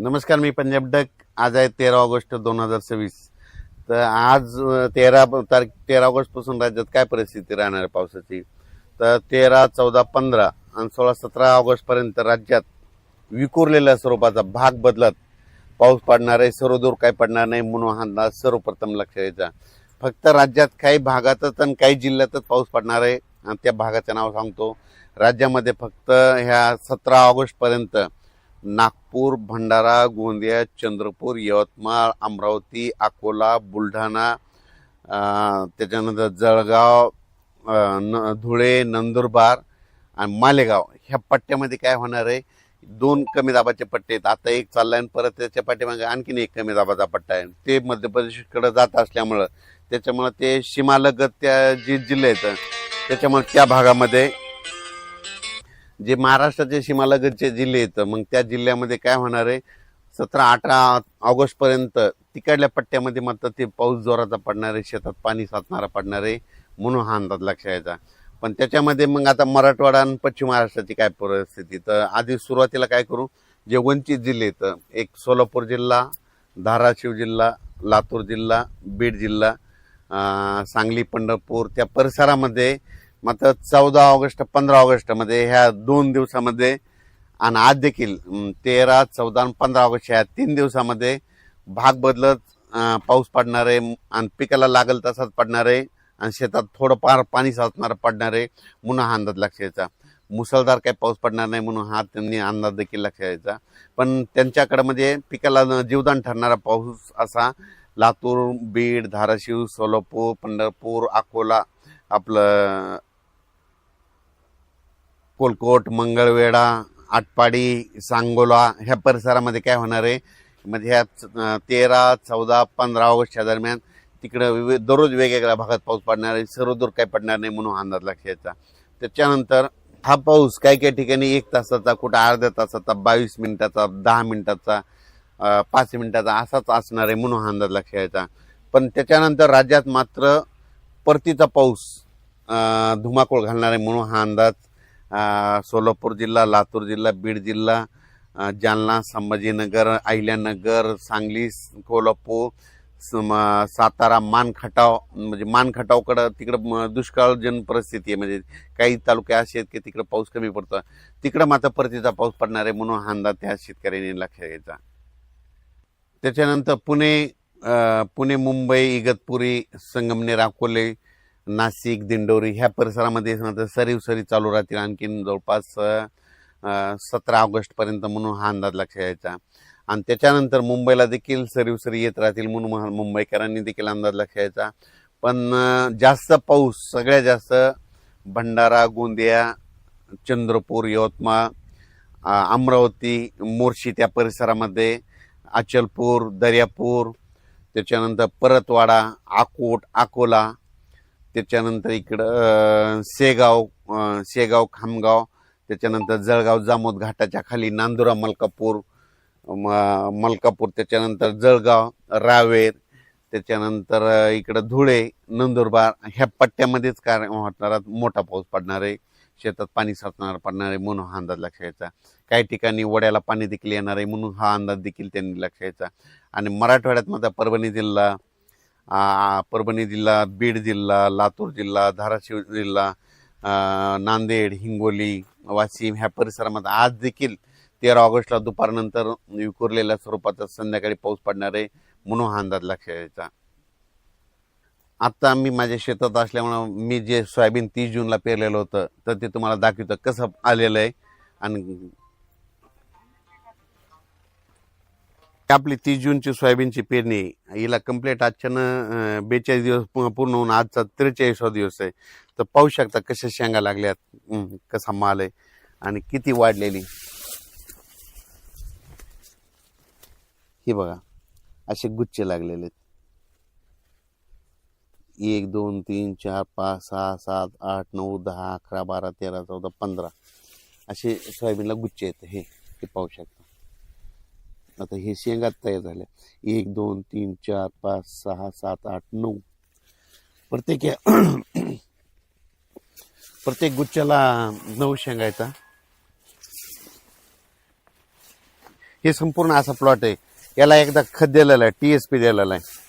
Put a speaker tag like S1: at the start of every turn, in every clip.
S1: नमस्कार, मी पंजाब डक. आज आहे 13 ऑगस्ट 2026. तर आज 13 ऑगस्ट पासून राज्यात काय परिस्थिती राहणार आहे पावसाची. तर 13, 14, 15 आणि 16, 17 ऑगस्ट पर्यंत राज्यात विखुरलेल्या स्वरूपाचा भाग बदलत पाऊस पडणार आहे. सर्वदूर काही पडणार नाही म्हणून हा अंदाज सर्वप्रथम लक्षात घ्यायचा. फक्त राज्यात काही भागातच आणि काही जिल्ह्यातच पाऊस पडणार आहे आणि त्या भागाचं नाव सांगतो. राज्यामध्ये फक्त ह्या 17 ऑगस्ट पर्यंत नागपूर, भंडारा, गोंदिया, चंद्रपूर, यवतमाळ, अमरावती, अकोला, बुलढाणा, त्याच्यानंतर जळगाव, धुळे, नंदुरबार आणि मालेगाव ह्या पट्ट्यामध्ये काय होणार आहे. 2 कमी दाबाचे पट्टे आहेत. आता एक चाललाय आणि परत त्याच्या पाठीमागे आणखीन एक कमी दाबाचा पट्टा आहे. ते मध्य प्रदेशकडे जात असल्यामुळं त्याच्यामुळे ते सीमालगत त्या जे जिल्हे आहेत त्याच्यामुळे त्या भागामध्ये जे महाराष्ट्राचे सीमालगतचे जिल्हे आहेत मग त्या जिल्ह्यामध्ये काय होणार आहे. 17-18 ऑगस्ट पर्यंत तिकडल्या पट्ट्यामध्ये मात्र ते पाऊस जोराचा पडणार आहे, शेतात पाणी साचणारा पडणार आहे म्हणून हा अंदाज लक्षात यायचा. पण त्याच्यामध्ये मग आता मराठवाडा आणि पश्चिम महाराष्ट्राची काय परिस्थिती. तर आधी सुरुवातीला काय करू, जे वंचित जिल्हे आहेत, एक सोलापूर जिल्हा, धाराशिव जिल्हा, लातूर जिल्हा, बीड जिल्हा, सांगली, पंढरपूर त्या परिसरामध्ये मात्र 14 ऑगस्ट 15 ऑगस्ट मध्ये ह्या 2 दिवसामध्ये आणि आज देखील 13, 14 आणि 15 ऑगस्ट ह्या 3 दिवसामध्ये भाग बदलत पाऊस पडणार आहे आणि पिकाला लागल तसाच पडणार आहे आणि शेतात थोडंफार पाणी साचणार पडणार आहे म्हणून हा अंदाज लक्षात यायचा. मुसळधार काही पाऊस पडणार नाही म्हणून हा त्यांनी अंदाज देखील लक्षात यायचा. पण त्यांच्याकडे म्हणजे पिकाला जीवदान ठरणारा पाऊस असा लातूर, बीड, धाराशिव, सोलापूर, पंढरपूर, अकोला, आपलं कोलकोट, मंगळवेढा, आटपाडी, सांगोला ह्या परिसरामध्ये काय होणार आहे. म्हणजे ह्या 13, 14, 15 ऑगस्टच्या दरम्यान तिकडं दररोज वेगवेगळ्या भागात पाऊस पडणार आहे. सर्वदूर काही पडणार नाही म्हणून अंदाज लक्षात यायचा. त्याच्यानंतर हा पाऊस काही काही ठिकाणी 1 तासाचा, कुठं अर्ध्या तासाचा, 22 मिनिटाचा, 10 मिनिटाचा, 5 मिनिटाचा असाच असणार आहे म्हणून हा अंदाज लक्षात यायचा. पण त्याच्यानंतर राज्यात मात्र परतीचा पाऊस धुमाकूळ घालणार आहे म्हणून हा अंदाज सोलापूर जिल्हा, लातूर जिल्हा, बीड जिल्हा, जालना, संभाजीनगर, अहिल्यानगर, सांगली, कोल्हापूर, सातारा, मानखटाव, म्हणजे मानखटावकडं तिकडं दुष्काळजन्य परिस्थिती आहे. म्हणजे काही तालुके असे आहेत की तिकडं पाऊस कमी पडतो, तिकडं मात्र परतीचा पाऊस पडणार आहे म्हणून हा अंदाज त्या शेतकऱ्यांनी लक्षात घ्यायचा. त्याच्यानंतर पुणे, मुंबई, इगतपुरी, संगमनेर, अकोले, नाशिक, दिंडोरी ह्या परिसरामध्ये सरी चालू राहतील आणखीन जवळपास 17 ऑगस्ट पर्यंत म्हणून हा अंदाज लक्षात यायचा. आणि त्याच्यानंतर मुंबईला देखील सरी येत राहतील म्हणून मुंबईकरांनी देखील अंदाज लक्षात यायचा. पण जास्त पाऊस सगळ्यात जास्त भंडारा, गोंदिया, चंद्रपूर, यवतमाळ, अमरावती, मोर्शी त्या परिसरामध्ये, अचलपूर, दर्यापूर, त्याच्यानंतर परतवाडा, आकोट, अकोला, त्याच्यानंतर इकडं शेगाव, खामगाव, त्याच्यानंतर जळगाव, जामोद घाटाच्या खाली नांदुरा, मलकापूर, त्याच्यानंतर जळगाव, रावेर, त्याच्यानंतर इकडं धुळे, नंदुरबार ह्या पट्ट्यामध्येच काय होणार मोठा पाऊस पडणार आहे, शेतात पाणी साचणार पडणार आहे म्हणून हा अंदाज लक्षात यायचा. काही ठिकाणी वड्याला पाणी देखील येणार आहे म्हणून हा अंदाज देखील त्यांनी लक्षात यायचा. आणि मराठवाड्यात मध्ये परभणी जिल्हा, बीड जिल्हा, लातूर जिल्हा, धाराशिव जिल्हा, नांदेड, हिंगोली, वाशिम ह्या परिसरामध्ये आज देखील 13 ऑगस्टला दुपारनंतर विखुरलेल्या स्वरूपाचा संध्याकाळी पाऊस पडणार आहे म्हणून हा अंदाज लक्षात यायचा. आता मी माझ्या शेतात असल्यामुळं मी जे सोयाबीन 30 जूनला पेरलेलं होतं तर ते तुम्हाला दाखवतं कसं आलेलं आहे. आणि आपली 30 जूनची सोयाबीनची पेरणी हिला कंप्लीट आजच्यानं 42 दिवस पूर्ण होऊन आजचा 43वा दिवस आहे. तर पाहू शकता कशा शेंगा लागल्यात, कसा माल आहे आणि किती वाढलेली. ही बघा असे गुच्छ लागलेले आहेत. 1, 2, 3, 4, 5, 6, 7, 8, 9, 10, 11, 12, 13, 14, 15 असे सोयाबीनला गुच्छ आहेत. हे पाहू शकता. आता हे शेंगा तयार झाल्या. 1, 2, 3, 4, 5, 6, 7, 8, 9 प्रत्येक गुच्छाला 9 शेंगा येतात. हे संपूर्ण असा प्लॉट आहे. याला एकदा खत दिलेलं आहे, TSP दिलेला आहे.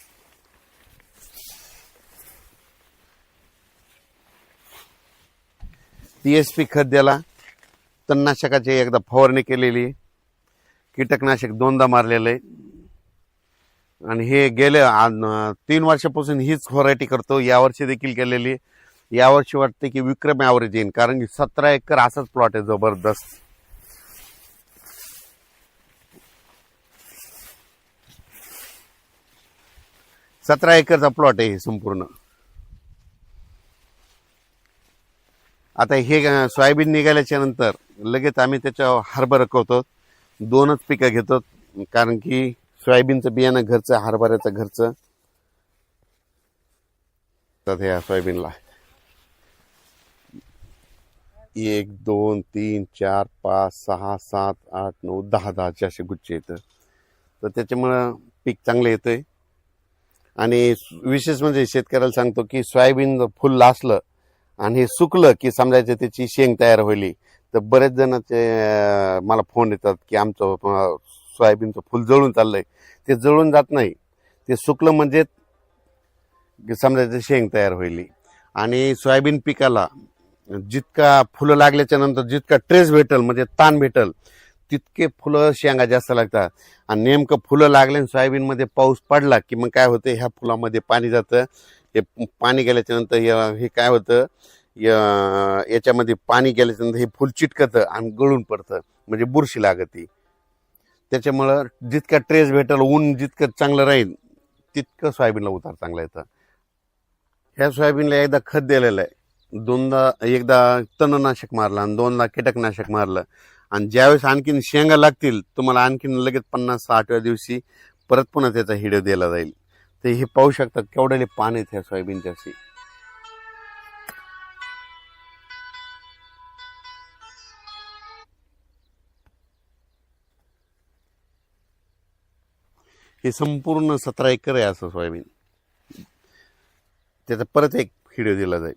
S1: TSP खत दिला, तणनाशकाची एकदा फवारणी केलेली, कीटकनाशक 2दा मारलेलं आहे. आणि हे गेले 3 वर्षापासून हीच व्हरायटी करतो. यावर्षी देखील केलेली. यावर्षी वाटते की विक्रम ॲव्हरेज येईल, कारण की 17 एकर असाच प्लॉट आहे जबरदस्त. सतरा एकरचा प्लॉट आहे संपूर्ण. आता हे सोयाबीन निघाल्याच्या नंतर लगेच आम्ही त्याच्या हरभरा करतो. 2च पिकं घेतो, कारण की सोयाबीनचं बियाणं घरचं, हरभऱ्याचं घरचं. तर ह्या सोयाबीनला 1 2 3 4 5 6 7 8 9 10 असे गुच्छे येतं. तर त्याच्यामुळं पीक चांगलं येतंय. आणि विशेष म्हणजे शेतकऱ्याला सांगतो की सोयाबीन फुल असलं आणि हे सुकलं की समजायचं त्याची शेंग तयार होईल. तर बरेच जण ते मला फोन येतात की आमचं सोयाबीनचं फुल जळून चाललंय. ते जळून जात नाही, ते सुकलं म्हणजे समजायचं शेंग तयार होईल. आणि सोयाबीन पिकाला जितका फुलं लागल्याच्या नंतर जितका ट्रेस भेटल, म्हणजे ताण भेटल, तितके फुलं शेंगा जास्त लागतात. आणि नेमकं फुलं लागले सोयाबीनमध्ये पाऊस पडला की मग काय होतं, ह्या फुलामध्ये पाणी जातं. हे पाणी गेल्याच्या नंतर हे काय होतं, याच्यामध्ये पाणी गेल्याच्या नंतर हे फुल चिटकतं आणि गळून पडतं, म्हणजे बुरशी लागती. त्याच्यामुळं जितका ट्रेस भेटल, ऊन जितकं चांगलं राहील, तितकं सोयाबीनला उतार चांगला येतं. ह्या सोयाबीनला एकदा खत दिलेलं आहे, 2दा, एकदा तणनाशक मारलं आणि 2दा कीटकनाशक मारलं. आणि ज्यावेळेस आणखीन शेंगा लागतील, तुम्हाला आणखीन लगेच 50-60व्या दिवशी परत पुन्हा त्याचा हिडो दिला जाईल. तर हे पाहू शकता केवढ्याले पान आहेत ह्या सोयाबीनच्या. हे संपूर्ण 17 एकर आहे असं सोयाबीन. त्याचा परत एक व्हिडिओ दिला जाईल.